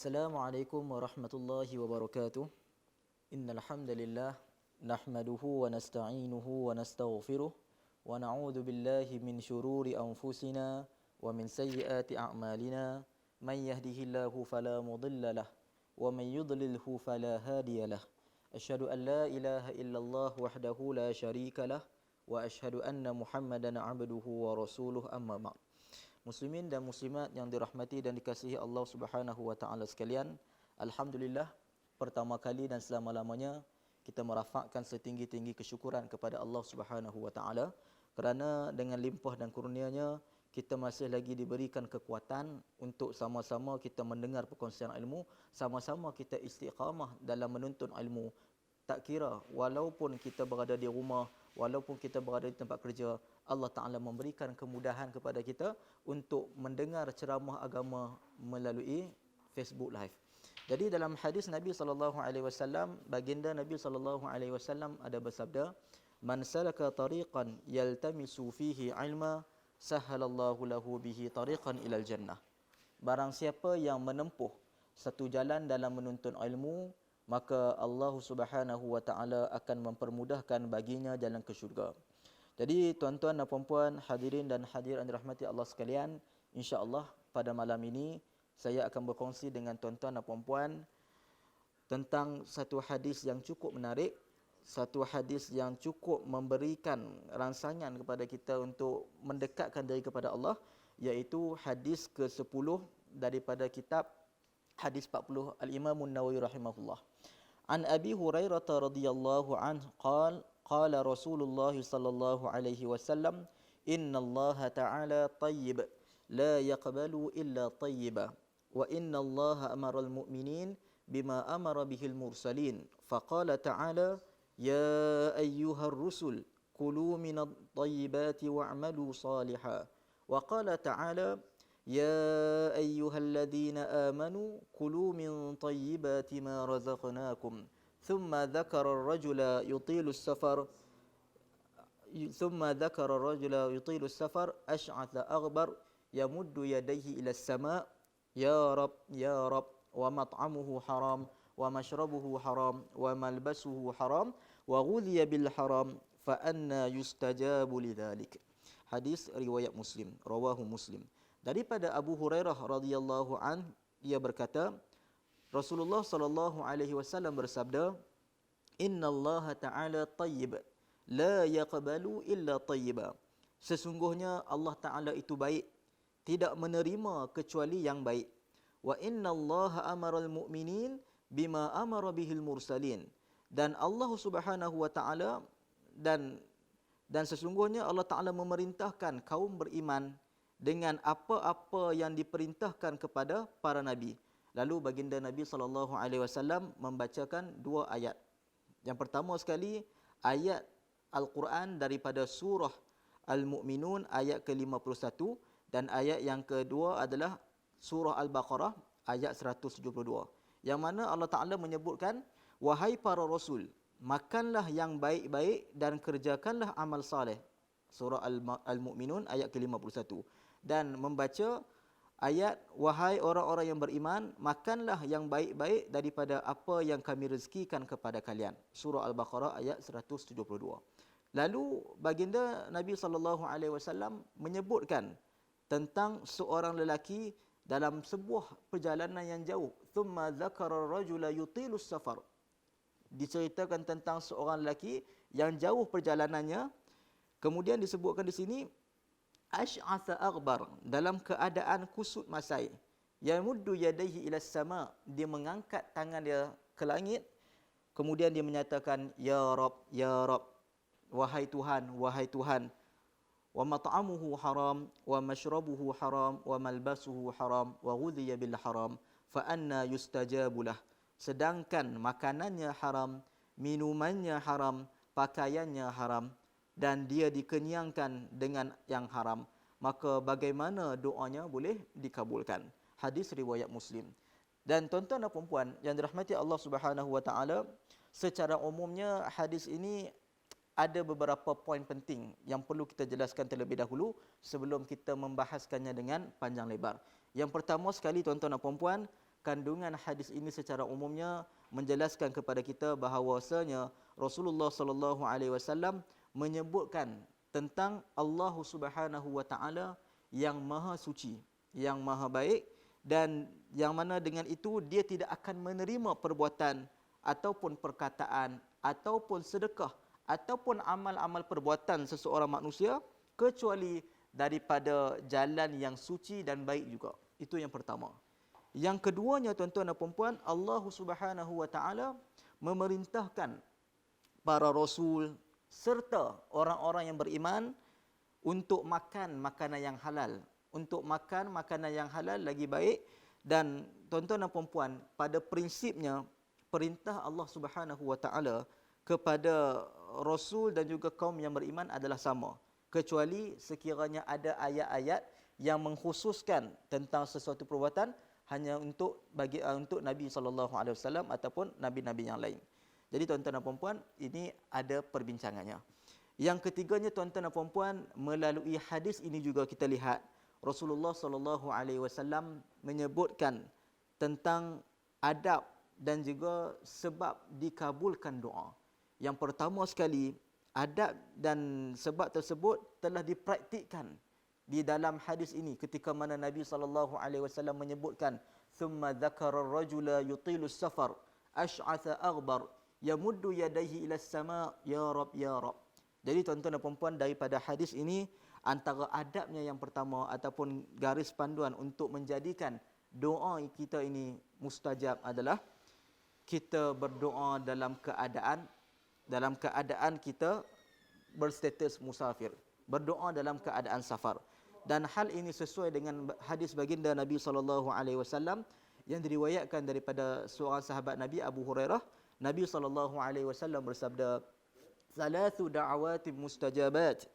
Assalamualaikum warahmatullahi wabarakatuh. Innal hamdalillah nahmaduhu wa nasta'inuhu wa nastaghfiruh wa na'udzu billahi min shururi anfusina wa min sayyiati a'malina. Man yahdihillahu fala mudilla lahu wa man yudlilhu fala hadiyalah. Asyhadu an la ilaha illallah wahdahu la syarika lah wa asyhadu anna Muhammadan 'abduhu wa rasuluh, amma ba'd. Muslimin dan muslimat yang dirahmati dan dikasihi Allah Subhanahu wa taala sekalian, alhamdulillah pertama kali dan selama-lamanya kita merafakkan setinggi-tinggi kesyukuran kepada Allah Subhanahu wa taala kerana dengan limpah dan kurnianya kita masih lagi diberikan kekuatan untuk sama-sama kita mendengar perkongsian ilmu, sama-sama kita istiqamah dalam menuntut ilmu. Tak kira walaupun kita berada di rumah, walaupun kita berada di tempat kerja, Allah Ta'ala memberikan kemudahan kepada kita untuk mendengar ceramah agama melalui Facebook Live. Jadi dalam hadis Nabi SAW, baginda Nabi SAW ada bersabda, "Man salaka tariqan yaltamisu fihi ilma, sahhalallahu lahu bihi tariqan ilal jannah." Barang siapa yang menempuh satu jalan dalam menuntut ilmu, maka Allah Subhanahu wa taala akan mempermudahkan baginya jalan ke syurga. Jadi tuan-tuan dan puan-puan, hadirin dan hadirat dirahmati Allah sekalian, insya-Allah pada malam ini saya akan berkongsi dengan tuan-tuan dan puan-puan tentang satu hadis yang cukup menarik, satu hadis yang cukup memberikan rangsangan kepada kita untuk mendekatkan diri kepada Allah, iaitu hadis ke-10 daripada kitab hadis 40 Al-Imam An-Nawawi rahimahullah. An Abi Hurairah radhiyallahu anhu qala Rasulullah sallallahu alaihi wasallam, innallaha ta'ala tayyib la yaqbalu illa tayyiba wa innallaha amara al-mu'minin bima amara bihil mursalin faqala ta'ala ya ayyuhar rusul kulu minat tayyibati wa'malu salihan wa qala ta'ala يا أيها الذين آمنوا كلوا من طيبات ما رزقناكم ثم ذكر الرجل يطيل السفر أشعث أغبر يمد يديه إلى السماء يا رب ومطعمه حرام ومشربه حرام وملبسه حرام وغذي بالحرام فأنى يستجاب لذلك. Hadis riwayat Muslim, rawahu Muslim. Daripada Abu Hurairah radhiyallahu an, ia berkata, Rasulullah sallallahu alaihi wasallam bersabda, innallaha ta'ala tayyib la yaqbalu illa tayyiba. Sesungguhnya Allah Ta'ala itu baik, tidak menerima kecuali yang baik. Wa innallaha amaral mu'minin bima amara bihil mursalin. Dan Allah Subhanahu wa taala dan sesungguhnya Allah Ta'ala memerintahkan kaum beriman dengan apa-apa yang diperintahkan kepada para nabi. Lalu baginda Nabi SAW membacakan dua ayat. Yang pertama sekali, ayat Al-Quran daripada surah Al-Mu'minun ayat ke-51, dan ayat yang kedua adalah surah Al-Baqarah ayat 172. Yang mana Allah Ta'ala menyebutkan, wahai para rasul, makanlah yang baik-baik dan kerjakanlah amal saleh. Surah Al-Mu'minun ayat ke-51. Dan membaca ayat, wahai orang-orang yang beriman, makanlah yang baik-baik daripada apa yang kami rezekikan kepada kalian. Surah Al-Baqarah ayat 172. Lalu baginda Nabi SAW menyebutkan tentang seorang lelaki dalam sebuah perjalanan yang jauh. Thumma dzakara rajula yutilus safar. Diceritakan tentang seorang lelaki yang jauh perjalanannya. Kemudian disebutkan di sini Ash'atha aghbar, dalam keadaan kusut masai. Yamuddu yadayhi ila sama, dia mengangkat tangan dia ke langit. Kemudian dia menyatakan ya Rabb, ya Rabb, wahai Tuhan, wahai Tuhan. Wa mat'amuhu haram wa mashrabuhu haram wa malbasuhu haram wa ghudhiya bil haram fa anna yustajabu lah. Sedangkan makanannya haram, minumannya haram, pakaiannya haram, dan dia dikenyangkan dengan yang haram, maka bagaimana doanya boleh dikabulkan? Hadis riwayat Muslim. Dan tuan-tuan dan puan-puan yang dirahmati Allah Subhanahu wa taala, secara umumnya hadis ini ada beberapa poin penting yang perlu kita jelaskan terlebih dahulu sebelum kita membahaskannya dengan panjang lebar. Yang pertama sekali tuan-tuan dan puan-puan, kandungan hadis ini secara umumnya menjelaskan kepada kita bahawasanya Rasulullah sallallahu alaihi wasallam menyebutkan tentang Allah Subhanahu wa taala yang maha suci, yang maha baik, dan yang mana dengan itu dia tidak akan menerima perbuatan ataupun perkataan ataupun sedekah ataupun amal-amal perbuatan seseorang manusia kecuali daripada jalan yang suci dan baik juga. Itu yang pertama. Yang keduanya, tuan-tuan dan puan-puan, Allah Subhanahu wa taala memerintahkan para rasul serta orang-orang yang beriman untuk makan makanan yang halal. Untuk makan makanan yang halal lagi baik. Dan tuan-tuan dan puan-puan, pada prinsipnya perintah Allah Subhanahu wa taala kepada rasul dan juga kaum yang beriman adalah sama, kecuali sekiranya ada ayat-ayat yang mengkhususkan tentang sesuatu perbuatan hanya untuk Nabi sallallahu alaihi wasallam ataupun nabi-nabi yang lain. Jadi tuan-tuan dan puan-puan, ini ada perbincangannya. Yang ketiganya, tuan-tuan dan puan-puan, melalui hadis ini juga kita lihat Rasulullah sallallahu alaihi wasallam menyebutkan tentang adab dan juga sebab dikabulkan doa. Yang pertama sekali, adab dan sebab tersebut telah dipraktikkan di dalam hadis ini ketika mana Nabi sallallahu alaihi wasallam menyebutkan thumma dzakara ar-rajula yutilu as-safar ash'atha aghbar yamuddu yadayhi ila as-sama' ya rab ya rab. Jadi tuan-tuan dan puan-puan, daripada hadis ini antara adabnya yang pertama ataupun garis panduan untuk menjadikan doa kita ini mustajab adalah kita berdoa dalam keadaan kita berstatus musafir, berdoa dalam keadaan safar. Dan hal ini sesuai dengan hadis baginda Nabi sallallahu alaihi wasallam yang diriwayatkan daripada seorang sahabat Nabi, Abu Hurairah. Nabi sallallahu alaihi wasallam bersabda, "Thalathu da'awatin mustajabat."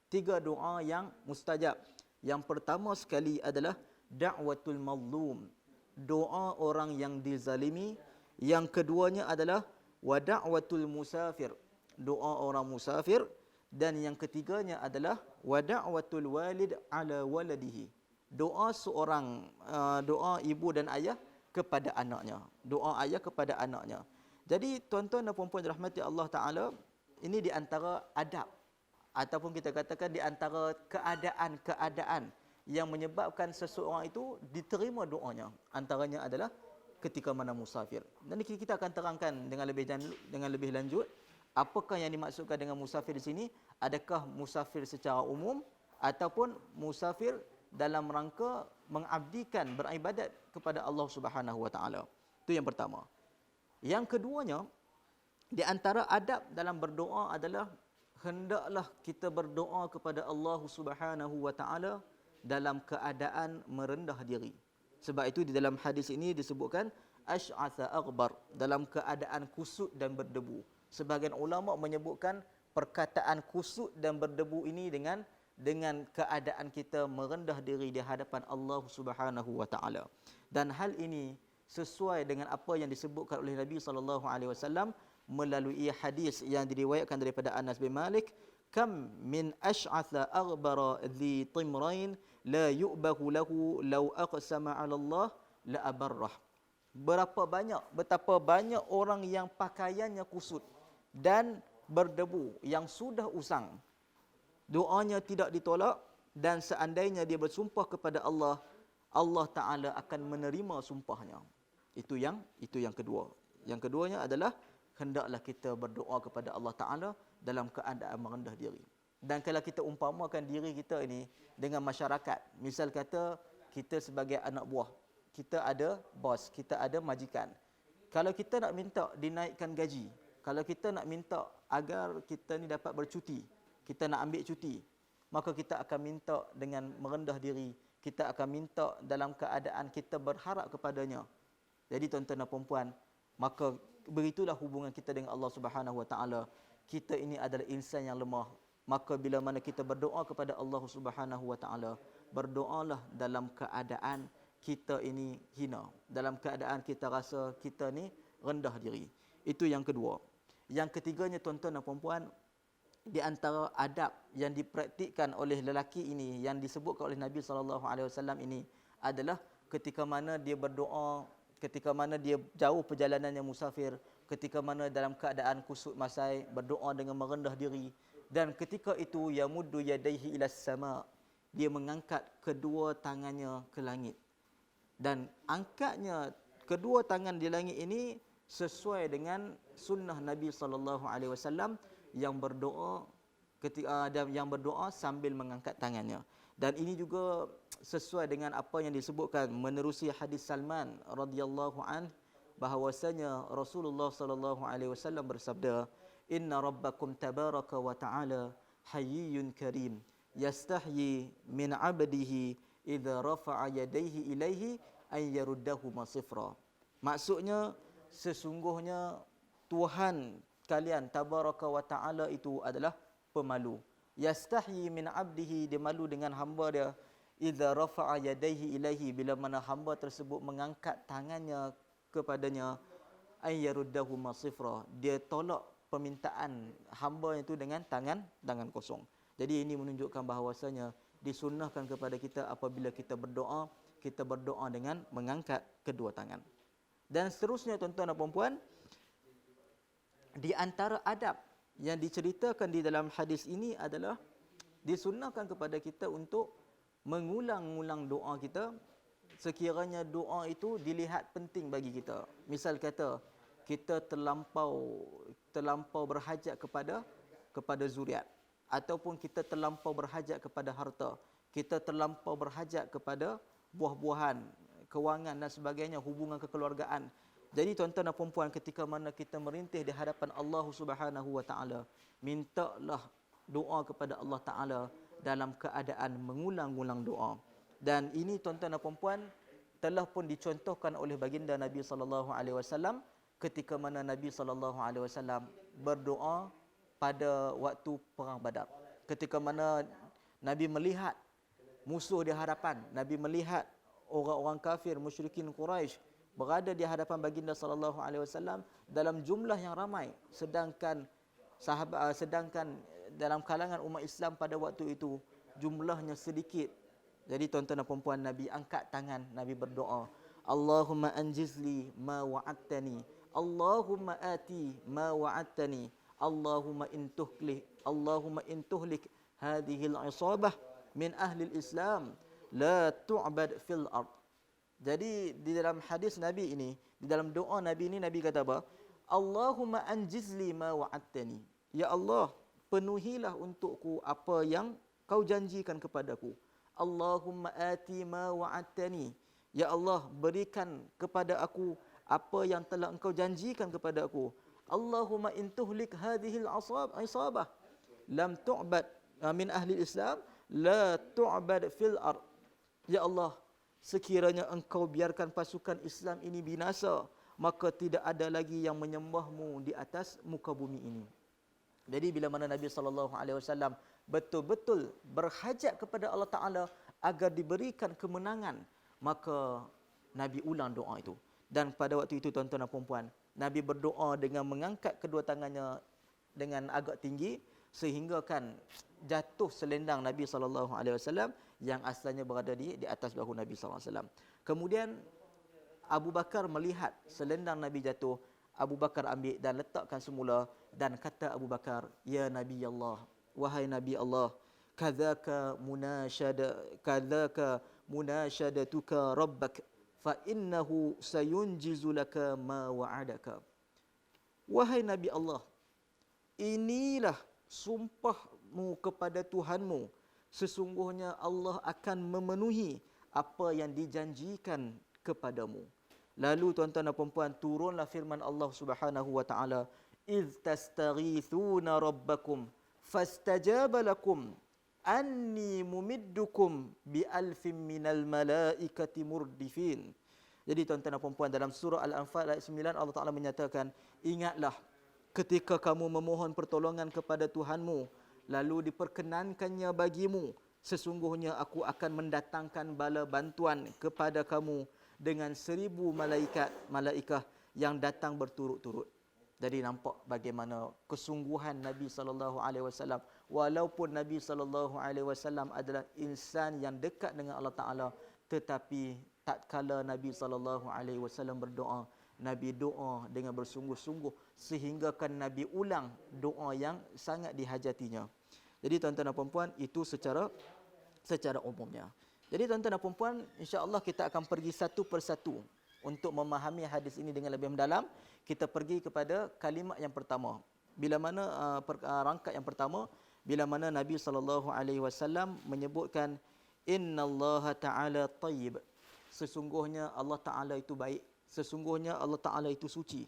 3 doa yang mustajab. Yang pertama sekali adalah da'watul mazlum, doa orang yang dizalimi. Yang keduanya adalah wa da'watul musafir, doa orang musafir. Dan yang ketiganya adalah wa da'watul walid ala waladihi, doa seorang doa ibu dan ayah kepada anaknya, doa ayah kepada anaknya. Jadi tuan-tuan dan puan-puan dirahmati Allah Taala, ini di antara adab ataupun kita katakan di antara keadaan-keadaan yang menyebabkan seseorang itu diterima doanya. Antaranya adalah ketika mana musafir. Dan kita akan terangkan dengan lebih lanjut apakah yang dimaksudkan dengan musafir di sini. Adakah musafir secara umum ataupun musafir dalam rangka mengabdikan, beribadat kepada Allah Subhanahu wa taala. Itu yang pertama. Yang keduanya, di antara adab dalam berdoa adalah hendaklah kita berdoa kepada Allah Subhanahu wa taala dalam keadaan merendah diri. Sebab itu di dalam hadis ini disebutkan asy'atha aghbar, dalam keadaan kusut dan berdebu. Sebahagian ulama menyebutkan perkataan kusut dan berdebu ini dengan keadaan kita merendah diri di hadapan Allah Subhanahu wa taala. Dan hal ini sesuai dengan apa yang disebutkan oleh Nabi sallallahu alaihi wasallam melalui hadis yang diriwayatkan daripada Anas bin Malik, kam min asy'atha aghbara dhi timrain la yu'bahu lahu law aqsama 'ala Allah la abarrah. Betapa banyak orang yang pakaiannya kusut dan berdebu, yang sudah usang, doanya tidak ditolak, dan seandainya dia bersumpah kepada Allah, Allah Ta'ala akan menerima sumpahnya. Itu yang kedua. Yang keduanya adalah hendaklah kita berdoa kepada Allah Ta'ala dalam keadaan merendah diri. Dan kalau kita umpamakan diri kita ini dengan masyarakat, misal kata kita sebagai anak buah, kita ada bos, kita ada majikan. Kalau kita nak minta dinaikkan gaji, kalau kita nak minta agar kita ni dapat bercuti, kita nak ambil cuti, maka kita akan minta dengan merendah diri, kita akan minta dalam keadaan kita berharap kepadanya. Jadi tuan-tuan dan puan-puan, maka begitulah hubungan kita dengan Allah Subhanahu wa taala. Kita ini adalah insan yang lemah. Maka bila mana kita berdoa kepada Allah Subhanahu wa taala, berdoalah dalam keadaan kita ini hina, dalam keadaan kita rasa kita ni rendah diri. Itu yang kedua. Yang ketiganya, tuan-tuan dan puan-puan, di antara adab yang dipraktikkan oleh lelaki ini yang disebutkan oleh Nabi sallallahu alaihi wasallam ini adalah ketika mana dia berdoa ketika mana dia jauh perjalanannya musafir, ketika mana dalam keadaan kusut masai, berdoa dengan merendah diri, dan ketika itu yamuddu yadaihi ilas sama, dia mengangkat kedua tangannya ke langit. Dan angkatnya kedua tangan di langit ini sesuai dengan sunnah Nabi sallallahu alaihi wasallam yang berdoa yang berdoa sambil mengangkat tangannya. Dan ini juga sesuai dengan apa yang disebutkan menerusi hadis Salman radhiyallahu an, bahwasanya Rasulullah sallallahu alaihi wasallam bersabda, "Inna rabbakum tabaraka wa ta'ala hayyun karim, yastahyi min 'abdihi idza rafa'a yadayhi ilaihi an yaruddahuma sifra." Maksudnya sesungguhnya Tuhan kalian tabaraka wa ta'ala itu adalah pemalu. Yastahyi min 'abdihi, dia malu dengan hamba dia. Idza rafa'a yadayhi ilaihi, bila mana hamba tersebut mengangkat tangannya kepadanya, ay yaruddahuma sifra, dia tolak permintaan hamba itu dengan tangan kosong. Jadi ini menunjukkan bahawasanya disunnahkan kepada kita apabila kita berdoa dengan mengangkat kedua tangan. Dan seterusnya tuan-tuan dan puan-puan, di antara adab yang diceritakan di dalam hadis ini adalah disunnahkan kepada kita untuk mengulang-ulang doa kita sekiranya doa itu dilihat penting bagi kita. Misal kata kita terlampau berhajat kepada zuriat, ataupun kita terlampau berhajat kepada harta, kita terlampau berhajat kepada buah-buahan, kewangan dan sebagainya, hubungan kekeluargaan. Jadi tuan-tuan dan puan-puan, ketika mana kita merintih di hadapan Allah Subhanahu wa taala, mintalah doa kepada Allah Taala dalam keadaan mengulang-ulang doa. Dan ini tuan-tuan dan puan-puan telah pun dicontohkan oleh baginda Nabi sallallahu alaihi wasallam ketika mana Nabi sallallahu alaihi wasallam berdoa pada waktu perang Badar. Ketika mana Nabi melihat musuh di hadapan, Nabi melihat orang-orang kafir musyrikin Quraisy berada di hadapan baginda sallallahu alaihi wasallam dalam jumlah yang ramai, sedangkan dalam kalangan umat Islam pada waktu itu jumlahnya sedikit. Jadi tuan-tuan dan puan-puan, Nabi angkat tangan, Nabi berdoa, Allahumma anjizli ma wa'adtani, Allahumma ati ma wa'adtani, Allahumma in tuhlik hadhihi al-isabah min ahli al-Islam la tu'bad fil ard. Jadi di dalam hadis Nabi ini, di dalam doa Nabi ini, Nabi kata apa? Allahumma anjizli ma wa'adtani. Ya Allah, penuhilah untukku apa yang kau janjikan kepadaku. Allahumma ati ma wa'adtani. Ya Allah, berikan kepada aku apa yang telah engkau janjikan kepada aku. Allahumma in tuhlik hadhihi al-isabah lam tu'bad min ahli Islam la tu'bad fil ard. Ya Allah, sekiranya engkau biarkan pasukan Islam ini binasa, maka tidak ada lagi yang menyembahmu di atas muka bumi ini. Jadi bila mana Nabi SAW betul-betul berhajat kepada Allah Ta'ala agar diberikan kemenangan, maka Nabi ulang doa itu. Dan pada waktu itu tuan-tuan dan puan-puan, Nabi berdoa dengan mengangkat kedua tangannya dengan agak tinggi, sehingga kan jatuh selendang Nabi SAW yang asalnya berada di atas bahu Nabi SAW. Kemudian Abu Bakar melihat selendang Nabi jatuh, Abu Bakar ambil dan letakkan semula, dan kata Abu Bakar, ya Nabi Allah, wahai Nabi Allah, kadzaka munashadatuka rabbak fa innahu sayunjizu laka ma wa'adaka. Wahai Nabi Allah, inilah sumpahmu kepada Tuhanmu, sesungguhnya Allah akan memenuhi apa yang dijanjikan kepadamu. Lalu tuan-tuan dan puan-puan, turunlah firman Allah Subhanahu wa taala, "Idz tastaghithuna rabbakum fastajaba lakum anni mumiddukum bi alfin minal malaikati murdifin." Jadi tuan-tuan dan puan-puan, dalam surah Al-Anfal ayat 9 Allah Taala menyatakan, ingatlah ketika kamu memohon pertolongan kepada Tuhanmu, lalu diperkenankannya bagimu, sesungguhnya aku akan mendatangkan bala bantuan kepada kamu dengan 1000 malaikah yang datang berturut-turut. Jadi nampak bagaimana kesungguhan Nabi sallallahu alaihi wasallam, walaupun Nabi sallallahu alaihi wasallam adalah insan yang dekat dengan Allah Taala, tetapi tatkala Nabi SAW berdoa, Nabi doa dengan bersungguh-sungguh sehinggakan Nabi ulang doa yang sangat dihajatinya. Jadi tuan-tuan dan puan-puan, itu secara umumnya. Jadi tuan-tuan dan puan-puan, insya-Allah kita akan pergi satu persatu untuk memahami hadis ini dengan lebih mendalam. Kita pergi kepada kalimat yang pertama. Bila mana rangkaian yang pertama, bila mana Nabi SAW menyebutkan innallaha ta'ala tayyib. Sesungguhnya Allah Ta'ala itu baik. Sesungguhnya Allah Ta'ala itu suci.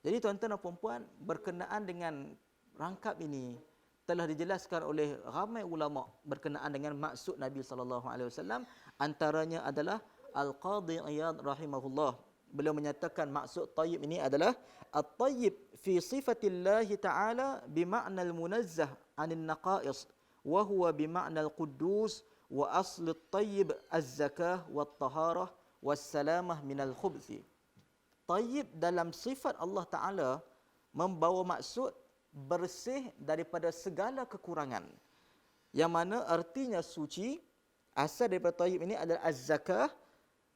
Jadi tuan-tuan dan puan-puan, berkenaan dengan rangkap ini telah dijelaskan oleh ramai ulama berkenaan dengan maksud Nabi SAW. Antaranya adalah Al-Qadhi Iyad rahimahullah. Beliau menyatakan maksud tayyib ini adalah at-tayyib fi sifatillahi ta'ala bima'na al-munazzah 'anil naqa'is wa huwa bima'na al-quddus wa asl at-tayyib az-zakah wat-taharah was-salamah minal khubthi. Tayyib dalam sifat Allah Ta'ala membawa maksud bersih daripada segala kekurangan. Yang mana artinya suci, asal daripada tayyib ini adalah az-zakah,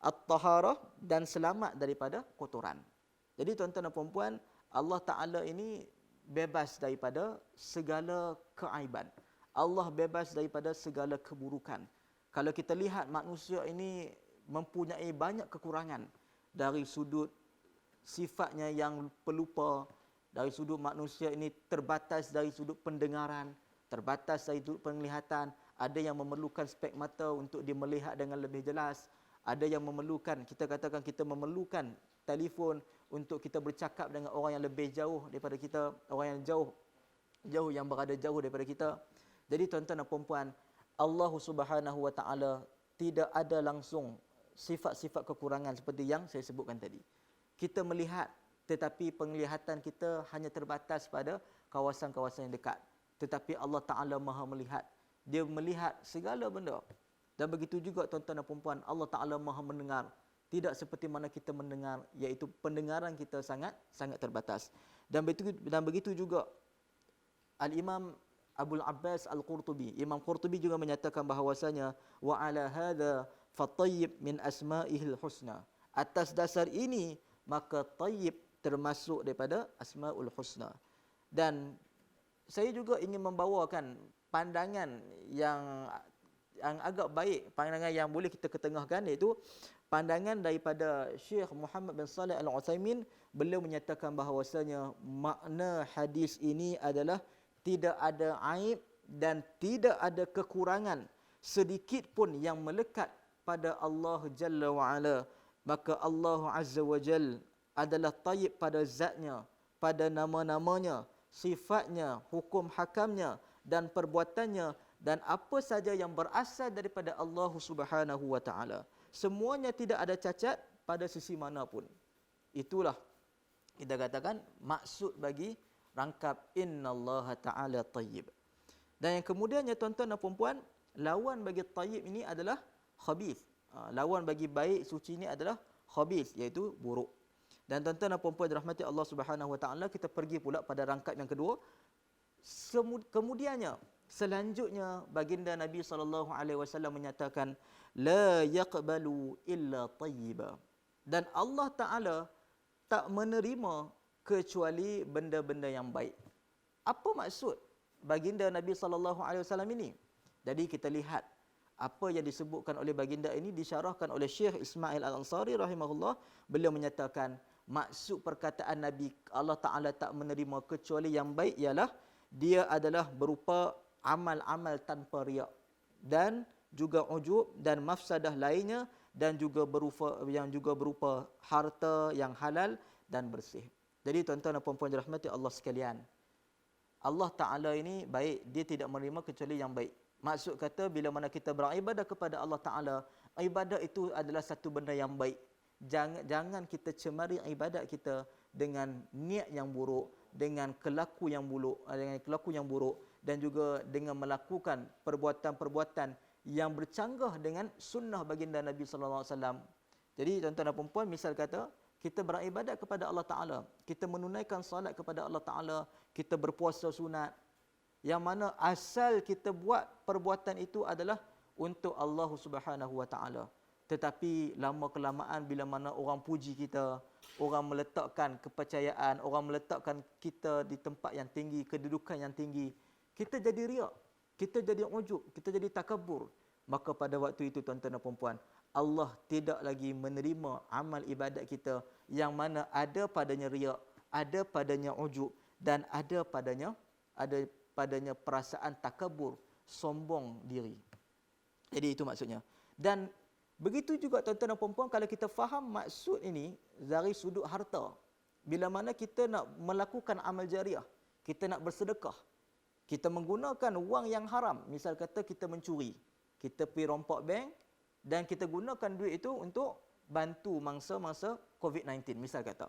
at-taharah dan selamat daripada kotoran. Jadi tuan-tuan dan puan-puan, Allah Ta'ala ini bebas daripada segala keaiban. Allah bebas daripada segala keburukan. Kalau kita lihat manusia ini mempunyai banyak kekurangan dari sudut sifatnya yang pelupa, dari sudut manusia ini terbatas dari sudut pendengaran, terbatas dari sudut penglihatan, ada yang memerlukan spek mata untuk dia melihat dengan lebih jelas, ada yang memerlukan, kita katakan kita memerlukan telefon untuk kita bercakap dengan orang yang lebih jauh daripada kita, orang yang jauh yang berada jauh daripada kita. Jadi tuan-tuan dan puan-puan, Allah Subhanahu wa taala tidak ada langsung sifat-sifat kekurangan seperti yang saya sebutkan tadi. Kita melihat, tetapi penglihatan kita hanya terbatas pada kawasan-kawasan yang dekat. Tetapi Allah Ta'ala Maha melihat. Dia melihat segala benda. Dan begitu juga tuan-tuan dan puan-puan, Allah Ta'ala Maha mendengar. Tidak seperti mana kita mendengar, iaitu pendengaran kita sangat terbatas. Dan begitu juga Al-Imam Abul Abbas Al-Qurtubi, Imam Qurtubi juga menyatakan bahawasanya wa ala hadza fatayyib min asma'ihil husna. Atas dasar ini maka tayyib termasuk daripada Asmaul Husna. Dan saya juga ingin membawakan pandangan yang agak baik, pandangan yang boleh kita ketengahkan, iaitu pandangan daripada Syekh Muhammad bin Salih Al-Utsaimin. Beliau menyatakan bahawasanya makna hadis ini adalah tidak ada aib dan tidak ada kekurangan sedikit pun yang melekat pada Allah Jalla wa'ala. Maka Allah Azza wa Jal adalah tayyib pada zatnya, pada nama-namanya, sifatnya, hukum hakamnya dan perbuatannya, dan apa saja yang berasal daripada Allah Subhanahu wa taala. Semuanya tidak ada cacat pada sisi manapun. Itulah kita katakan maksud bagi rangkap innallaha ta'ala tayyib. Dan yang kemudiannya tuan-tuan dan puan-puan, lawan bagi tayyib ini adalah khabith. Lawan bagi baik, suci ini adalah khabith, iaitu buruk. Dan tuan-tuan dan puan-puan dirahmati Allah Subhanahu wa taala, kita pergi pula pada rangkap yang kedua. Kemudiannya, selanjutnya baginda Nabi SAW menyatakan la yaqbalu illa tayyiba. Dan Allah Taala tak menerima kecuali benda-benda yang baik. Apa maksud baginda Nabi SAW ini? Jadi kita lihat apa yang disebutkan oleh baginda ini disyarahkan oleh Syekh Ismail Al-Ansari rahimahullah. Beliau menyatakan maksud perkataan Nabi Allah Ta'ala tak menerima kecuali yang baik ialah dia adalah berupa amal-amal tanpa riak dan juga ujub dan mafsadah lainnya, dan juga berupa harta yang halal dan bersih. Jadi tuan-tuan dan puan-puan dirahmati Allah sekalian, Allah Ta'ala ini baik, dia tidak menerima kecuali yang baik. Maksud kata bila mana kita beribadah kepada Allah Ta'ala, ibadah itu adalah satu benda yang baik. Jangan kita cemari ibadat kita dengan niat yang buruk, dengan kelaku yang buruk, dan juga dengan melakukan perbuatan-perbuatan yang bercanggah dengan sunnah baginda Nabi sallallahu alaihi wasallam. Jadi tuan-tuan dan puan-puan, misal kata kita beribadat kepada Allah Ta'ala, kita menunaikan salat kepada Allah Ta'ala, kita berpuasa sunat, yang mana asal kita buat perbuatan itu adalah untuk Allah Subhanahu wa taala. tetapi lama kelamaan bila mana orang puji kita, orang meletakkan kepercayaan, orang meletakkan kita di tempat yang tinggi, kedudukan yang tinggi, kita jadi riak, kita jadi ujub, kita jadi takabur. Maka pada waktu itu tuan-tuan dan puan-puan, Allah tidak lagi menerima amal ibadat kita yang mana ada padanya riak, ada padanya ujub, dan ada padanya perasaan takabur, sombong diri. Jadi itu maksudnya. Dan begitu juga tuan-tuan dan puan-puan, kalau kita faham maksud ini dari sudut harta, bila mana kita nak melakukan amal jariah, kita nak bersedekah, kita menggunakan wang yang haram, misal kata kita mencuri, kita pergi rompak bank dan kita gunakan duit itu untuk bantu mangsa-mangsa COVID-19 misal kata.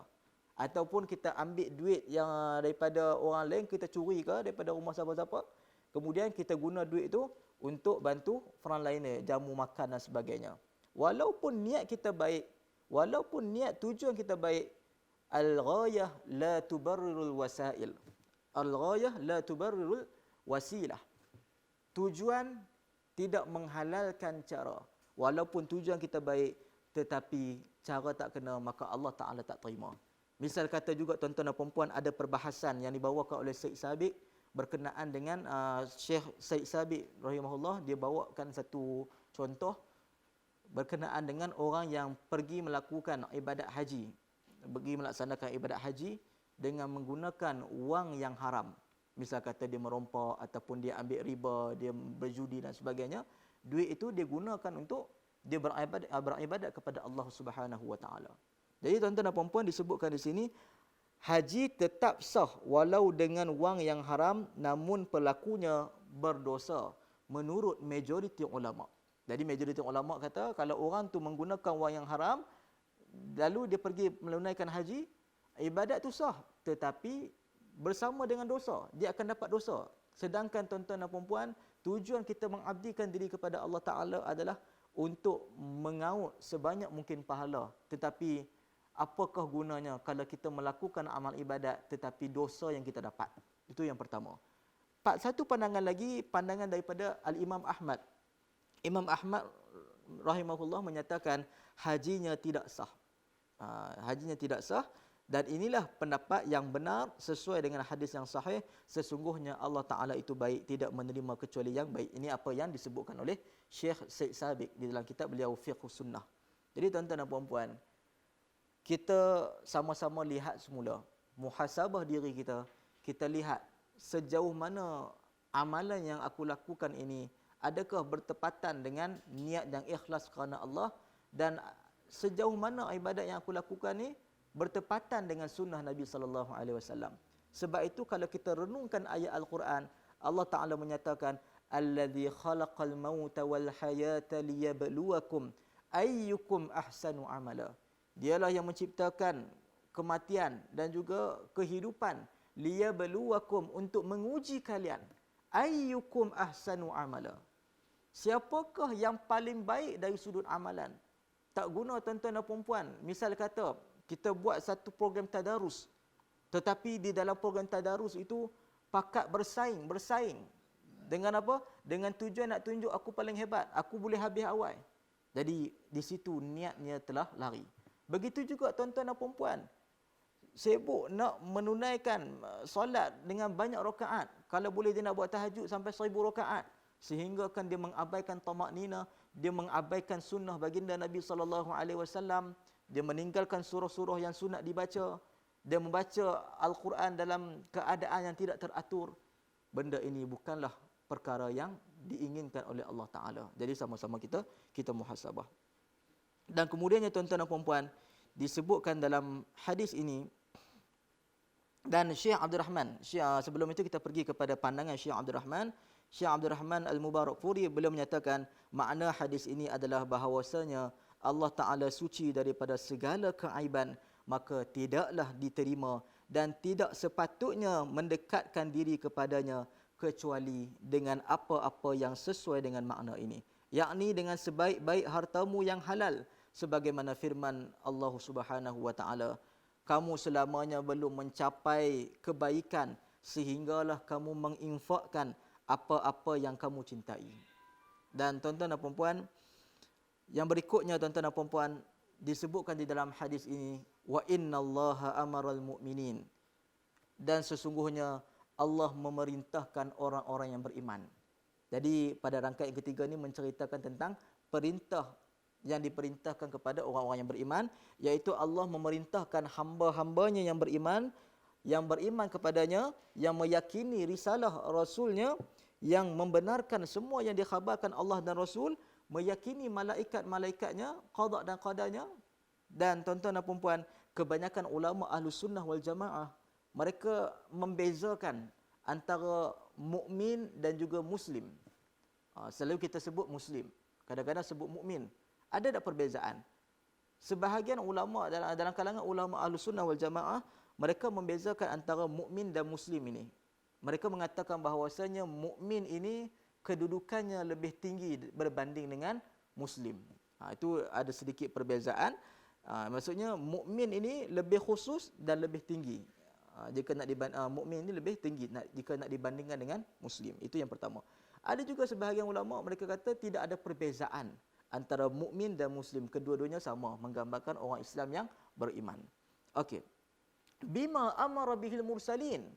Ataupun kita ambil duit yang daripada orang lain, kita curi ke daripada rumah siapa-siapa, kemudian kita guna duit itu untuk bantu frontline, jamu makan dan sebagainya. Walaupun niat kita baik, walaupun niat tujuan kita baik, al-ghayah la tubarrirul wasail. Al-ghayah la tubarrirul wasilah. Tujuan tidak menghalalkan cara. Walaupun tujuan kita baik, tetapi cara tak kena, maka Allah Ta'ala tak terima. Misal kata juga tuan-tuan dan puan-puan, ada perbahasan yang dibawakan oleh Syekh Sabiq berkenaan dengan Syekh Syed Sabiq rahimahullah. Dia bawakan satu contoh berkenaan dengan orang yang pergi melakukan ibadat haji, pergi melaksanakan ibadat haji dengan menggunakan wang yang haram. Misal kata dia merompak ataupun dia ambil riba, dia berjudi dan sebagainya. Duit itu dia gunakan untuk dia beribadat kepada Allah Subhanahu wa taala. Jadi tuan-tuan dan puan-puan, disebutkan di sini haji tetap sah walau dengan wang yang haram, namun pelakunya berdosa menurut majoriti ulama. Jadi majoriti ulama kata kalau orang tu menggunakan wang yang haram lalu dia pergi menunaikan haji, ibadat tu sah tetapi bersama dengan dosa, dia akan dapat dosa. Sedangkan tuan-tuan dan puan-puan, tujuan kita mengabdikan diri kepada Allah Ta'ala adalah untuk mengaut sebanyak mungkin pahala. Tetapi apakah gunanya kalau kita melakukan amal ibadat tetapi dosa yang kita dapat? Itu yang pertama. Satu pandangan lagi, pandangan daripada Al-Imam Ahmad. Imam Ahmad rahimahullah menyatakan hajinya tidak sah. Hajinya tidak sah. Dan inilah pendapat yang benar sesuai dengan hadis yang sahih. Sesungguhnya Allah Ta'ala itu baik, tidak menerima kecuali yang baik. Ini apa yang disebutkan oleh Syekh Syed Sabiq di dalam kitab beliau Fiqhus Sunnah. Jadi tuan-tuan dan puan-puan, kita sama-sama lihat semula, muhasabah diri kita. Kita lihat sejauh mana amalan yang aku lakukan ini, adakah bertepatan dengan niat yang ikhlas kerana Allah, dan sejauh mana ibadat yang aku lakukan ni bertepatan dengan sunnah Nabi sallallahu alaihi wasallam. Sebab itu kalau kita renungkan ayat Al-Quran, Allah Taala menyatakan allazi khalaqal mauta wal hayata liyabluwakum ayyukum ahsanu amala. Dialah yang menciptakan kematian dan juga kehidupan, liyabluwakum, untuk menguji kalian, ayyukum ahsanu amala. Siapakah yang paling baik dari sudut amalan? Tak guna tuan-tuan dan puan-puan. Misal kata kita buat satu program tadarus, tetapi di dalam program tadarus itu pakat bersaing dengan apa? Dengan tujuan nak tunjuk aku paling hebat, aku boleh habis awal. Jadi di situ niatnya telah lari. Begitu juga tuan-tuan dan puan-puan, sibuk nak menunaikan solat dengan banyak rakaat. Kalau boleh dia nak buat tahajud sampai 1000 rakaat, sehingga kan dia mengabaikan tamak-nina, dia mengabaikan sunnah baginda Nabi sallallahu alaihi wasallam. Dia meninggalkan surah-surah yang sunat dibaca. Dia membaca Al-Quran dalam keadaan yang tidak teratur. Benda ini bukanlah perkara yang diinginkan oleh Allah Ta'ala. Jadi sama-sama kita muhasabah. Dan kemudiannya tuan-tuan dan puan-puan, disebutkan dalam hadis ini, dan Syekh Abdul Rahman, sebelum itu kita pergi kepada pandangan Syekh Abdul Rahman. Syekh Abdul Rahman Al-Mubarakfuri beliau menyatakan makna hadis ini adalah bahawasanya Allah Ta'ala suci daripada segala keaiban, maka tidaklah diterima dan tidak sepatutnya mendekatkan diri kepadanya kecuali dengan apa-apa yang sesuai dengan makna ini, yakni dengan sebaik-baik hartamu yang halal, sebagaimana firman Allah Subhanahu wa taala, kamu selamanya belum mencapai kebaikan sehinggalah kamu menginfakkan apa-apa yang kamu cintai. Dan tuan-tuan dan puan-puan, Yang berikutnya tuan-tuan dan puan-puan, disebutkan di dalam hadis ini, wa innallaha amaral mu'minin, dan sesungguhnya Allah memerintahkan orang-orang yang beriman. Jadi pada rangkaian ketiga ini menceritakan tentang perintah yang diperintahkan kepada orang-orang yang beriman, iaitu Allah memerintahkan hamba-hambanya yang beriman kepadanya, yang meyakini risalah Rasulnya, yang membenarkan semua yang dikhabarkan Allah dan Rasul, meyakini malaikat-malaikatnya, qada dan qadanya. Dan tuan-tuan dan puan-puan, kebanyakan ulama Ahlus Sunnah wal Jamaah, mereka membezakan antara mukmin dan juga muslim. Selalu kita sebut muslim, kadang-kadang sebut mukmin. Ada tak perbezaan? Sebahagian ulama dalam kalangan ulama Ahlus Sunnah wal Jamaah, mereka membezakan antara mukmin dan muslim ini. Mereka mengatakan bahawasanya mukmin ini kedudukannya lebih tinggi berbanding dengan muslim. Itu ada sedikit perbezaan. Maksudnya mukmin ini lebih khusus dan lebih tinggi. Jika nak mukmin ini lebih tinggi jika nak dibandingkan dengan muslim. Itu yang pertama. Ada juga sebahagian ulama mereka kata tidak ada perbezaan antara mukmin dan muslim, kedua-duanya sama, menggambarkan orang Islam yang beriman. Okey. Bima amara bihil mursalin.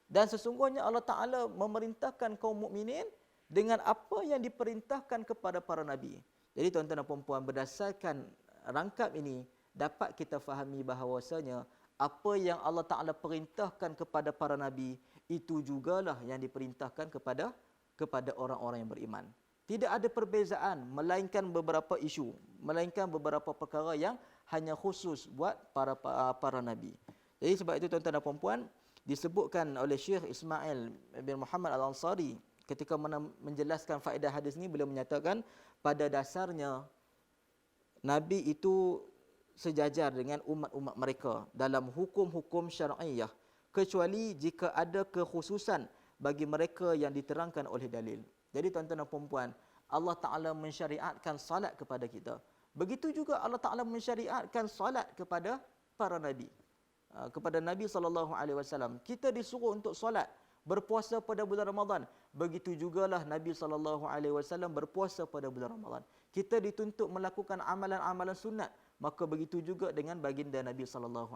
Dan sesungguhnya Allah Taala memerintahkan kaum mukminin dengan apa yang diperintahkan kepada para nabi. Jadi tuan-tuan dan puan-puan, berdasarkan rangkap ini dapat kita fahami bahawasanya apa yang Allah Taala perintahkan kepada para nabi, itu jugalah yang diperintahkan kepada orang-orang yang beriman. Tidak ada perbezaan, melainkan beberapa isu, melainkan beberapa perkara yang hanya khusus buat para nabi. Jadi sebab itu tuan-tuan dan puan-puan, disebutkan oleh Syekh Ismail bin Muhammad Al-Ansari ketika menjelaskan faedah hadis ini, beliau menyatakan pada dasarnya nabi itu sejajar dengan umat-umat mereka dalam hukum-hukum syar'iyah, kecuali jika ada kekhususan bagi mereka yang diterangkan oleh dalil. Jadi tuan-tuan dan puan-puan, Allah Ta'ala mensyariatkan salat kepada kita. Begitu juga Allah Ta'ala mensyariatkan salat kepada para nabi. Kepada Nabi SAW. Kita disuruh untuk salat, berpuasa pada bulan Ramadan. Begitu jugalah Nabi SAW berpuasa pada bulan Ramadan. Kita dituntut melakukan amalan-amalan sunat. Maka begitu juga dengan baginda Nabi SAW.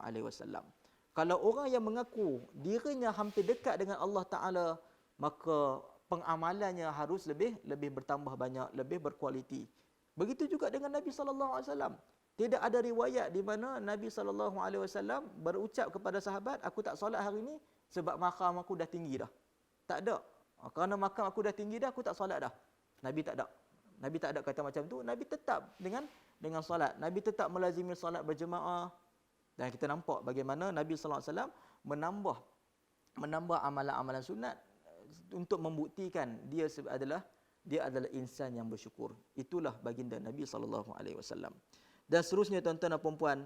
Kalau orang yang mengaku dirinya hampir dekat dengan Allah Ta'ala, maka pengamalannya harus lebih bertambah banyak, lebih berkualiti. Begitu juga dengan Nabi SAW. Tidak ada riwayat di mana Nabi SAW berucap kepada sahabat, aku tak solat hari ini sebab makam aku dah tinggi dah. Tak ada. Kerana makam aku dah tinggi dah, aku tak solat dah. Nabi tak ada. Nabi tak ada kata macam tu. Nabi tetap dengan solat. Nabi tetap melazimi solat berjemaah. Dan kita nampak bagaimana Nabi SAW menambah amalan-amalan sunat untuk membuktikan dia adalah insan yang bersyukur. Itulah baginda Nabi SAW. Dan seterusnya tuan-tuan dan puan-puan,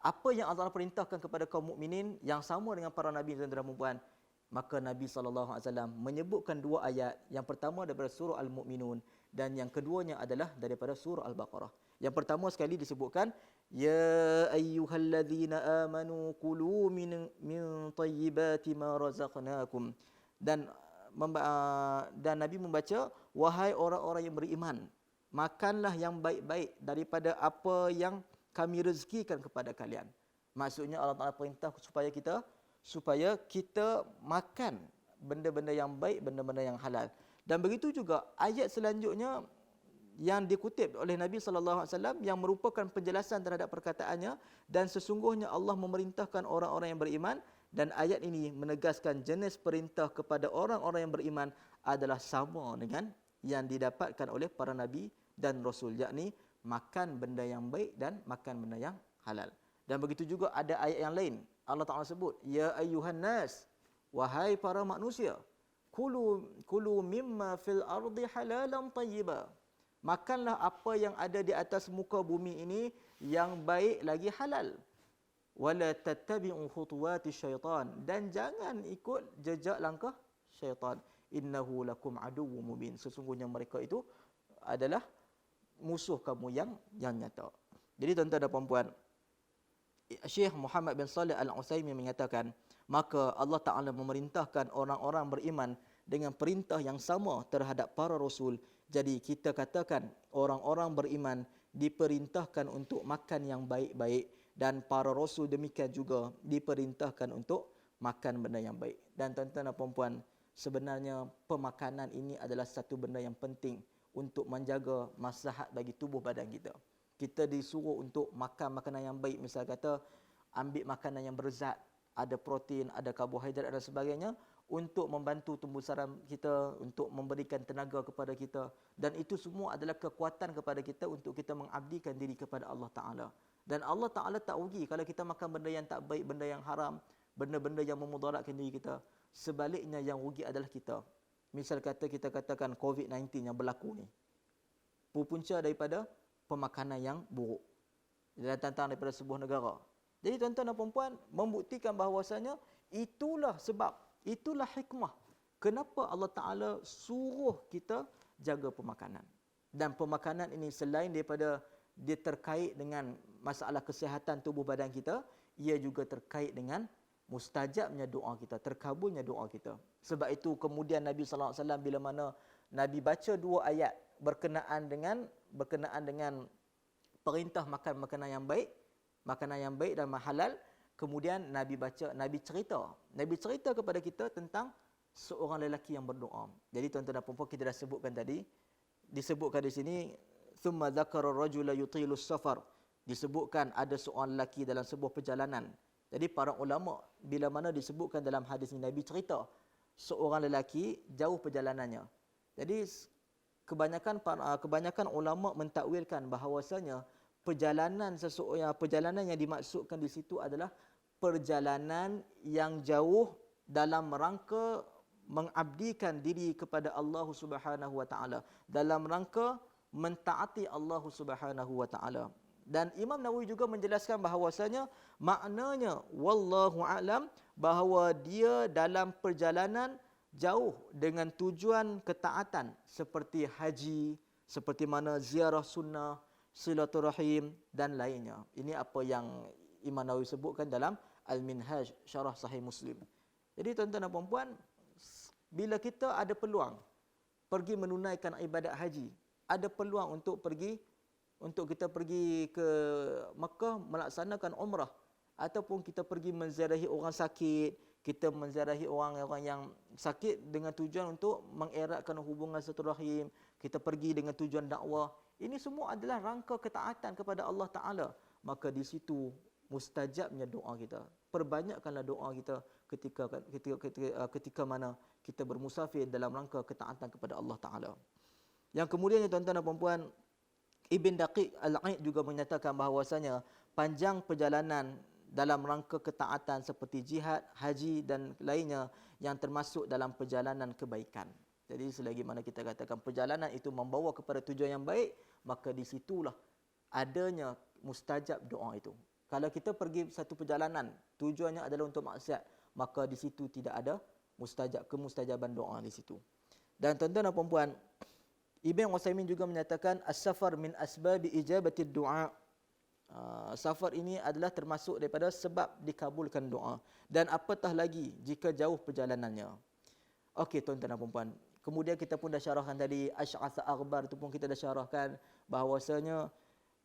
apa yang Allah perintahkan kepada kaum mukminin yang sama dengan para nabi dan puan-puan, maka Nabi SAW menyebutkan dua ayat. Yang pertama daripada surah Al-Mu'minun dan yang keduanya adalah daripada surah Al-Baqarah. Yang pertama sekali disebutkan, ya ayyuhalladzina amanu kulu min tayyibati ma razaqnakum. Dan Nabi membaca, wahai orang-orang yang beriman, makanlah yang baik-baik daripada apa yang kami rezekikan kepada kalian. Maksudnya Allah Ta'ala perintah supaya kita makan benda-benda yang baik, benda-benda yang halal. Dan begitu juga ayat selanjutnya yang dikutip oleh Nabi SAW yang merupakan penjelasan terhadap perkataannya, dan sesungguhnya Allah memerintahkan orang-orang yang beriman, dan ayat ini menegaskan jenis perintah kepada orang-orang yang beriman adalah sama dengan yang didapatkan oleh para nabi dan rasul, yakni makan benda yang baik dan makan benda yang halal. Dan begitu juga ada ayat yang lain, Allah Ta'ala sebut, ya ayyuhan nas, wahai para manusia, kulu mimma fil ardi halalan tayyiba. Makanlah apa yang ada di atas muka bumi ini yang baik lagi halal. Wala tattabi'u khutuwati syaitan, dan jangan ikut jejak langkah syaitan. Innahu lakum aduwwum mubin. Sesungguhnya mereka itu adalah musuh kamu yang nyata. Jadi tuan-tuan dan puan-puan, Syekh Muhammad bin Salih Al-Utsaimin mengatakan, maka Allah Ta'ala memerintahkan orang-orang beriman dengan perintah yang sama terhadap para rasul Jadi kita katakan orang-orang beriman diperintahkan untuk makan yang baik-baik, dan para rasul demikian juga diperintahkan untuk makan benda yang baik. Dan tuan-tuan dan puan-puan, sebenarnya pemakanan ini adalah satu benda yang penting untuk menjaga maslahat bagi tubuh badan kita. Kita disuruh untuk makan makanan yang baik, misal kata ambil makanan yang berzat, ada protein, ada karbohidrat dan sebagainya, untuk membantu tumbuh saraf kita, untuk memberikan tenaga kepada kita, dan itu semua adalah kekuatan kepada kita untuk kita mengabdikan diri kepada Allah Ta'ala. Dan Allah Ta'ala tak rugi kalau kita makan benda yang tak baik, benda yang haram, benda-benda yang memudaratkan diri kita. Sebaliknya yang rugi adalah kita. Misal kata kita katakan COVID-19 yang berlaku ni, punca daripada pemakanan yang buruk, datang daripada sebuah negara. Jadi tuan-tuan dan puan-puan, membuktikan bahawasanya itulah sebab, itulah hikmah kenapa Allah Ta'ala suruh kita jaga pemakanan. Dan pemakanan ini selain daripada dia terkait dengan masalah kesihatan tubuh badan kita, ia juga terkait dengan mustajabnya doa kita, terkabulnya doa kita. Sebab itu kemudian Nabi sallallahu alaihi wasallam bila mana Nabi baca 2 ayat berkenaan dengan perintah makan makanan yang baik dan halal, kemudian Nabi cerita kepada kita tentang seorang lelaki yang berdoa. Jadi tuan-tuan dan puan-puan, kita dah sebutkan tadi, disebutkan di sini thumma dzakara ar-rajula yutilus safar, disebutkan ada seorang lelaki dalam sebuah perjalanan. Jadi para ulama bila mana disebutkan dalam hadis ini, Nabi cerita seorang lelaki jauh perjalanannya. Jadi kebanyakan ulama mentakwilkan bahawasanya perjalanan yang dimaksudkan di situ adalah perjalanan yang jauh dalam rangka mengabdikan diri kepada Allah Subhanahu wa taala, dalam rangka mentaati Allah Subhanahu wa taala. Dan Imam Nawawi juga menjelaskan bahawasanya maknanya wallahu alam, bahawa dia dalam perjalanan jauh dengan tujuan ketaatan seperti haji, seperti mana ziarah sunnah, silaturahim dan lainnya. Ini apa yang Imam Nawawi sebutkan dalam Al-Minhaj Syarah Sahih Muslim. Jadi tuan-tuan dan puan-puan, bila kita ada peluang pergi menunaikan ibadat haji, ada peluang untuk kita pergi ke Mekah melaksanakan umrah, ataupun kita pergi menziarahi orang sakit, kita menziarahi orang-orang yang sakit dengan tujuan untuk mengeratkan hubungan silaturahim, kita pergi dengan tujuan dakwah. Ini semua adalah rangka ketaatan kepada Allah Ta'ala. Maka di situ mustajabnya doa kita. Perbanyakkanlah doa kita ketika mana kita bermusafir dalam rangka ketaatan kepada Allah Ta'ala. Yang kemudiannya tuan-tuan dan puan-puan, Ibn Daqiq Al-Aid juga menyatakan bahawasanya panjang perjalanan dalam rangka ketaatan seperti jihad, haji dan lainnya yang termasuk dalam perjalanan kebaikan. Jadi selagi mana kita katakan perjalanan itu membawa kepada tujuan yang baik, maka di situlah adanya mustajab doa itu. Kalau kita pergi satu perjalanan, tujuannya adalah untuk maksiat, maka di situ tidak ada kemustajaban doa di situ. Dan tuan-tuan dan puan-puan, Ibn Utsaimin juga menyatakan as-safar min asbabi ijabatid du'a. Safar ini adalah termasuk daripada sebab dikabulkan doa. Dan apatah lagi jika jauh perjalanannya. Okey tuan-tuan dan puan-puan, kemudian kita pun dah syarahkan tadi Asy'atha Aghbar, itu pun kita dah syarahkan bahawasanya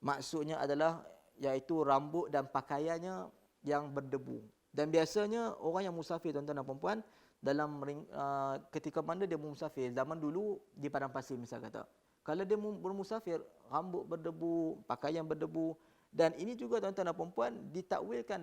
maksudnya adalah iaitu rambut dan pakaiannya yang berdebu. Dan biasanya orang yang musafir tuan-tuan dan puan-puan, dalam ketika mana dia bermusafir, zaman dulu di padang pasir misal kata, kalau dia bermusafir, rambut berdebu, pakaian berdebu, dan ini juga tuan-tuan dan puan-puan ditakwilkan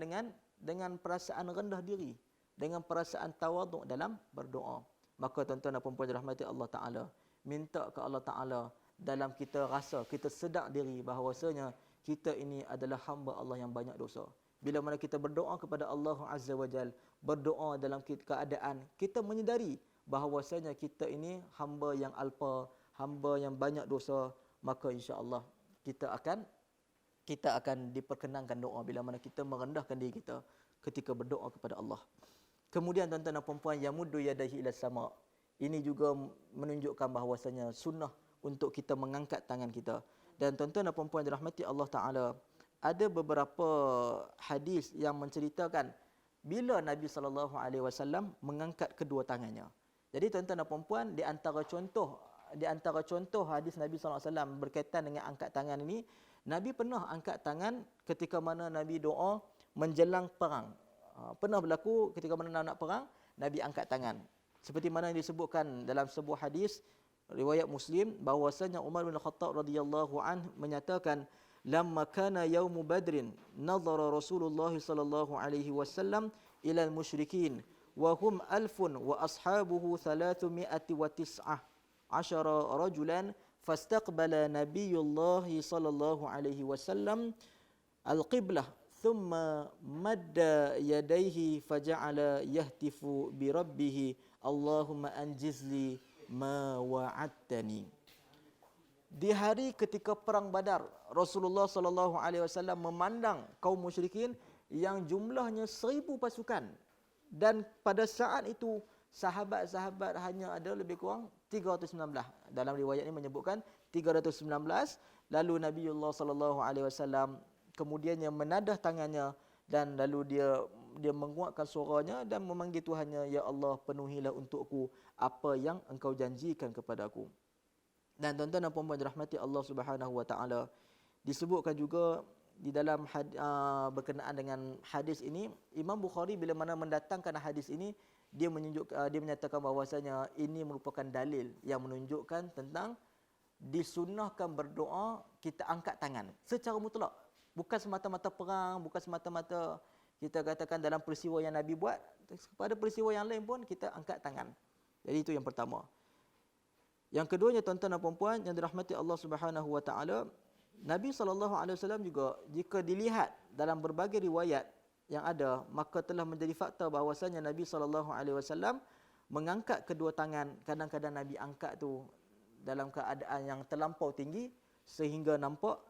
dengan perasaan rendah diri, dengan perasaan tawaduk dalam berdoa. Maka tuan-tuan dan puan-puan dirahmati Allah Ta'ala, minta ke Allah Ta'ala dalam kita rasa, kita sedar diri bahawasanya kita ini adalah hamba Allah yang banyak dosa. Bila mana kita berdoa kepada Allah Azza wa Jal, berdoa dalam keadaan kita menyedari bahawasanya kita ini hamba yang alpa, hamba yang banyak dosa, maka insya-Allah kita akan diperkenankan doa bila mana kita merendahkan diri kita ketika berdoa kepada Allah. Kemudian tuan-tuan dan puan-puan, yamuddu yadayhi ila sama. Ini juga menunjukkan bahawasanya sunnah untuk kita mengangkat tangan kita. Dan tuan-tuan dan puan-puan dirahmati Allah Ta'ala, ada beberapa hadis yang menceritakan bila Nabi SAW mengangkat kedua tangannya. Jadi tuan-tuan dan puan-puan, di antara contoh di antara contoh hadis Nabi SAW berkaitan dengan angkat tangan ini, Nabi pernah angkat tangan ketika mana Nabi doa menjelang perang. Pernah berlaku ketika mana nak perang, Nabi angkat tangan. Seperti mana yang disebutkan dalam sebuah hadis riwayat Muslim bahwasanya Umar bin Khattab radhiyallahu anhu menyatakan, lamma kana yaum badrin nazara Rasulullah sallallahu alaihi wasallam ila al-musyrikin wa hum alfun wa ashabuhu 319 rajulan fastaqbala Nabiyullah sallallahu alaihi wasallam al-qiblah thumma madda yadayhi faja'ala yahtifu bi rabbih Allahumma anjizli ma wa'adtani. Di hari ketika perang Badar, Rasulullah sallallahu alaihi wasallam memandang kaum musyrikin yang jumlahnya 1000 pasukan, dan pada saat itu sahabat-sahabat hanya ada lebih kurang 319. Dalam riwayat ini menyebutkan 319. Lalu Nabiullah sallallahu alaihi wasallam kemudiannya menadah tangannya dan lalu dia menguatkan suaranya dan memanggil Tuhannya, ya Allah, penuhilah untukku apa yang engkau janjikan kepadaku. Dan tuan-tuan dan puan-puan dirahmati Allah Subhanahu wa taala, disebutkan juga di dalam berkenaan dengan hadis ini, Imam Bukhari bila mana mendatangkan hadis ini, dia menyatakan bahawasanya ini merupakan dalil yang menunjukkan tentang disunnahkan berdoa kita angkat tangan secara mutlak. Bukan semata-mata perang, bukan semata-mata kita katakan dalam peristiwa yang Nabi buat, pada peristiwa yang lain pun kita angkat tangan. Jadi itu yang pertama. Yang keduanya, tuan-tuan dan puan-puan yang dirahmati Allah Subhanahu wa taala, Nabi SAW juga jika dilihat dalam berbagai riwayat yang ada, maka telah menjadi fakta bahawasanya Nabi SAW mengangkat kedua tangan. Kadang-kadang Nabi angkat tu dalam keadaan yang terlampau tinggi sehingga nampak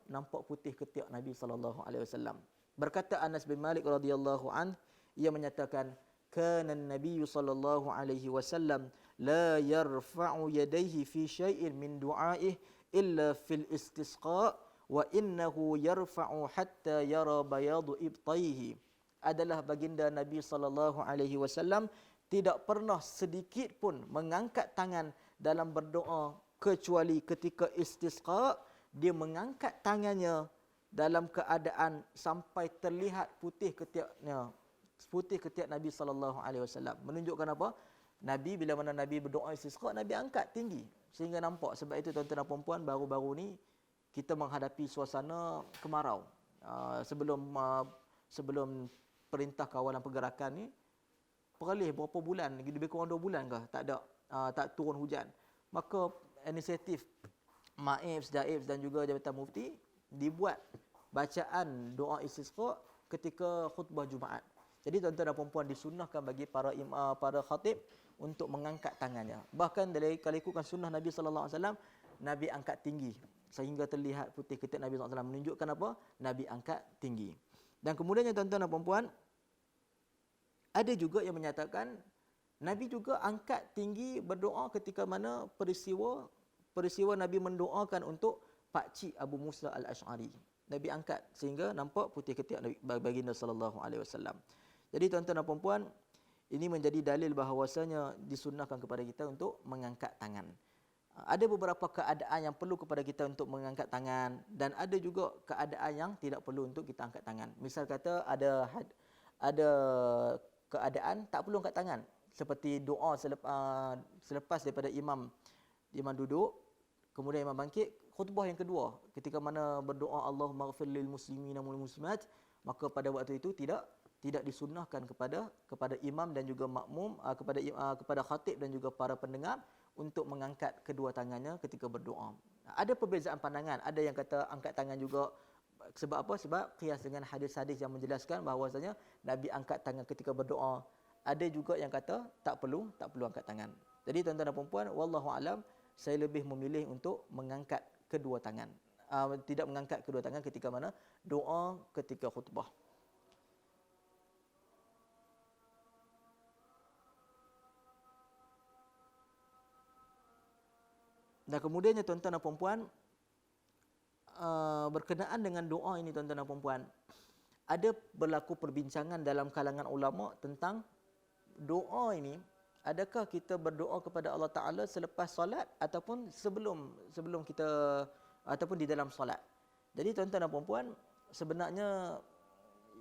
putih ketiak Nabi SAW. Berkata Anas bin Malik radhiyallahu an, ia menyatakan, kana an-nabiy sallallahu alaihi wasallam la yarfa'u yadayhi fi syai'in min du'a'ihi illa fil istisqa wa innahu yarfa'u hatta yara bayadu ibtaihi. Adalah baginda Nabi sallallahu alaihi wasallam tidak pernah sedikit pun mengangkat tangan dalam berdoa kecuali ketika istisqa dia mengangkat tangannya dalam keadaan sampai terlihat putih ketiaknya, putih ketiak Nabi sallallahu alaihi wasallam. Menunjukkan apa? Nabi bila mana Nabi berdoa istisqa, Nabi angkat tinggi sehingga nampak. Sebab itu tuan-tuan dan puan-puan, baru-baru ni kita menghadapi suasana kemarau. Sebelum perintah kawalan pergerakan ni, peralih berapa bulan, lebih kurang 2 bulan ke tak turun hujan. Maka inisiatif Maibs, Daibs dan juga Jabatan Mufti dibuat bacaan doa istisqa ketika khutbah Jumaat. Jadi tuan-tuan dan puan-puan disunnahkan bagi para khatib untuk mengangkat tangannya. Bahkan dari kalau ikutkan sunnah Nabi sallallahu alaihi wasallam, Nabi angkat tinggi sehingga terlihat putih ketiak Nabi sallallahu alaihi wasallam, menunjukkan apa? Nabi angkat tinggi. Dan kemudiannya tuan-tuan dan puan-puan, ada juga yang menyatakan Nabi juga angkat tinggi berdoa ketika mana peristiwa Nabi mendoakan untuk pakcik Abu Musa al-Ash'ari. Nabi angkat sehingga nampak putih ketiak baginda sallallahu alaihi wasallam. Jadi tuan-tuan dan puan-puan, ini menjadi dalil bahawasanya disunnahkan kepada kita untuk mengangkat tangan. Ada beberapa keadaan yang perlu kepada kita untuk mengangkat tangan dan ada juga keadaan yang tidak perlu untuk kita angkat tangan. Misal kata ada keadaan tak perlu angkat tangan, seperti doa selepas daripada imam duduk, kemudian imam bangkit, khutbah yang kedua ketika mana berdoa Allahumma ighfir lil muslimina wal muslimat, maka pada waktu itu tidak disunnahkan kepada imam dan juga makmum, kepada khatib dan juga para pendengar untuk mengangkat kedua tangannya ketika berdoa. Ada perbezaan pandangan, ada yang kata angkat tangan juga. Sebab apa? Sebab qiyas dengan hadis-hadis yang menjelaskan bahawasanya Nabi angkat tangan ketika berdoa. Ada juga yang kata tak perlu angkat tangan. Jadi tuan-tuan dan puan-puan, wallahu alam, saya lebih memilih untuk mengangkat kedua tangan. Tidak mengangkat kedua tangan ketika mana doa ketika khutbah. Dan kemudiannya tuan-tuan dan puan-puan, berkenaan dengan doa ini tuan-tuan dan puan-puan, ada berlaku perbincangan dalam kalangan ulama tentang doa ini adakah kita berdoa kepada Allah Taala selepas solat ataupun sebelum kita ataupun di dalam solat. Jadi tuan-tuan dan puan-puan, sebenarnya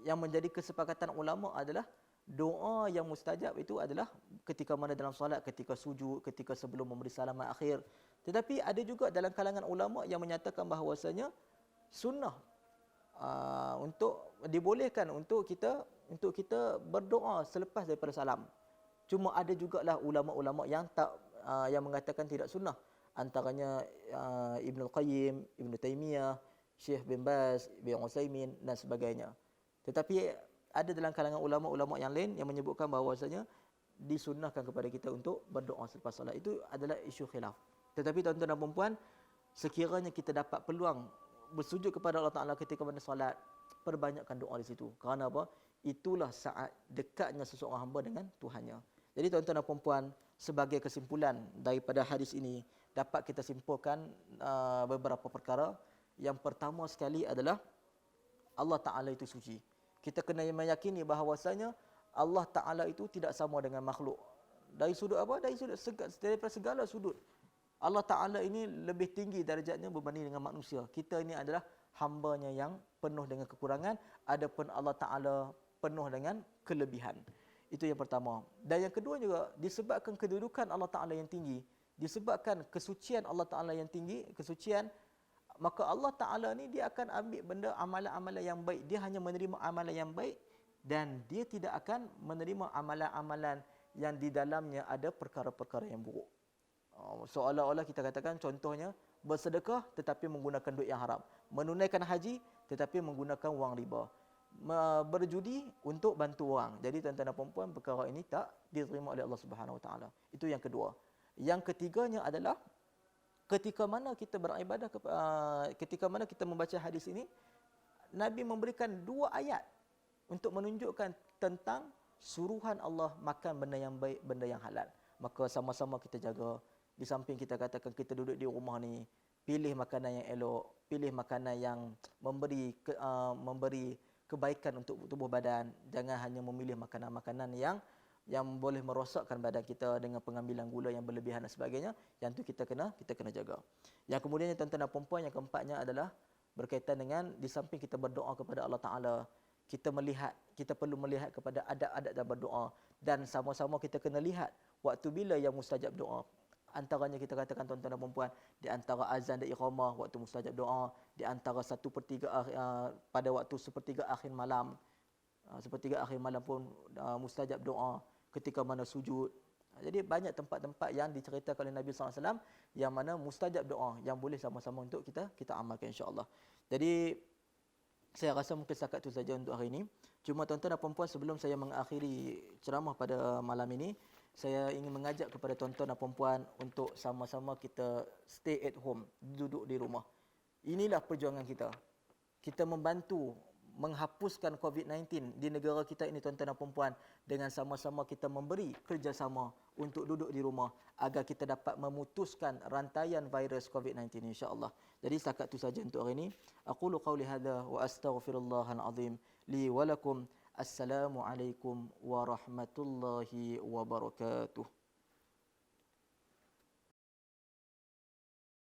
yang menjadi kesepakatan ulama adalah doa yang mustajab itu adalah ketika mana dalam solat, ketika sujud, ketika sebelum memberi salaman akhir. Tetapi ada juga dalam kalangan ulama yang menyatakan bahawasanya sunnah untuk dibolehkan untuk kita berdoa selepas daripada salam. Cuma ada jugalah ulama-ulama yang yang mengatakan tidak sunnah. Antaranya Ibnul Qayyim, Ibn Taymiyah, Syekh bin Baz, bin Utsaimin dan sebagainya. Tetapi ada dalam kalangan ulama-ulama yang lain yang menyebutkan bahawasanya disunnahkan kepada kita untuk berdoa selepas solat. Itu adalah isu khilaf. Tetapi tuan-tuan dan puan-puan, sekiranya kita dapat peluang bersujud kepada Allah Taala ketika mana solat, perbanyakkan doa di situ. Kerana apa? Itulah saat dekatnya seseorang hamba dengan Tuhannya. Jadi tuan-tuan dan puan-puan, sebagai kesimpulan daripada hadis ini, dapat kita simpulkan beberapa perkara. Yang pertama sekali adalah Allah Ta'ala itu suci. Kita kena meyakini bahawasanya Allah Ta'ala itu tidak sama dengan makhluk. Dari sudut apa? Daripada segala sudut. Allah Ta'ala ini lebih tinggi darjatnya berbanding dengan manusia. Kita ini adalah hambanya yang penuh dengan kekurangan. Adapun Allah Ta'ala penuh dengan kelebihan. Itu yang pertama. Dan yang kedua juga, disebabkan kedudukan Allah Ta'ala yang tinggi, disebabkan kesucian Allah Ta'ala yang tinggi, kesucian, maka Allah Ta'ala ni dia akan ambil benda amalan-amalan yang baik. Dia hanya menerima amalan yang baik dan dia tidak akan menerima amalan-amalan yang di dalamnya ada perkara-perkara yang buruk. Seolah-olah kita katakan contohnya bersedekah tetapi menggunakan duit yang haram, menunaikan haji tetapi menggunakan wang riba, berjudi untuk bantu orang. Jadi tuan-tuan dan puan-puan, perkara ini tak diterima oleh Allah Subhanahu Wa Taala. Itu yang kedua. Yang ketiganya adalah ketika mana kita beribadah, ketika mana kita membaca hadis ini, Nabi memberikan 2 ayat untuk menunjukkan tentang suruhan Allah makan benda yang baik, benda yang halal. Maka sama-sama kita jaga. Di samping kita katakan kita duduk di rumah ni, pilih makanan yang elok, pilih makanan yang memberi kebaikan untuk tubuh badan. Jangan hanya memilih makanan-makanan yang boleh merosakkan badan kita dengan pengambilan gula yang berlebihan dan sebagainya. Yang tu kita kena jaga. Yang kemudian tuan-tuan dan puan-puan, yang keempatnya adalah berkaitan dengan di samping kita berdoa kepada Allah Taala, kita perlu melihat kepada adab-adab dalam berdoa, dan sama-sama kita kena lihat waktu bila yang mustajab doa. Antaranya kita katakan tuan-tuan dan puan-puan, di antara azan dan iqamah waktu mustajab doa, di antara 1/3 pada waktu 1/3 akhir malam, 1/3 akhir malam pun mustajab doa, ketika mana sujud. Jadi banyak tempat-tempat yang diceritakan oleh Nabi SAW yang mana mustajab doa yang boleh sama-sama untuk kita amalkan, insya-Allah. Jadi saya rasa mungkin setakat itu saja untuk hari ini. Cuma tuan-tuan dan puan-puan, sebelum saya mengakhiri ceramah pada malam ini, saya ingin mengajak kepada tuan-tuan dan puan-puan untuk sama-sama kita stay at home, duduk di rumah. Inilah perjuangan kita. Kita membantu menghapuskan COVID-19 di negara kita ini, tuan-tuan dan puan-puan, dengan sama-sama kita memberi kerjasama untuk duduk di rumah agar kita dapat memutuskan rantaian virus COVID-19, insya-Allah. Jadi setakat itu saja untuk hari ini. Aqulu qauli hadza wa astaghfirullahal azim li wa lakum. Assalamualaikum warahmatullahi wabarakatuh.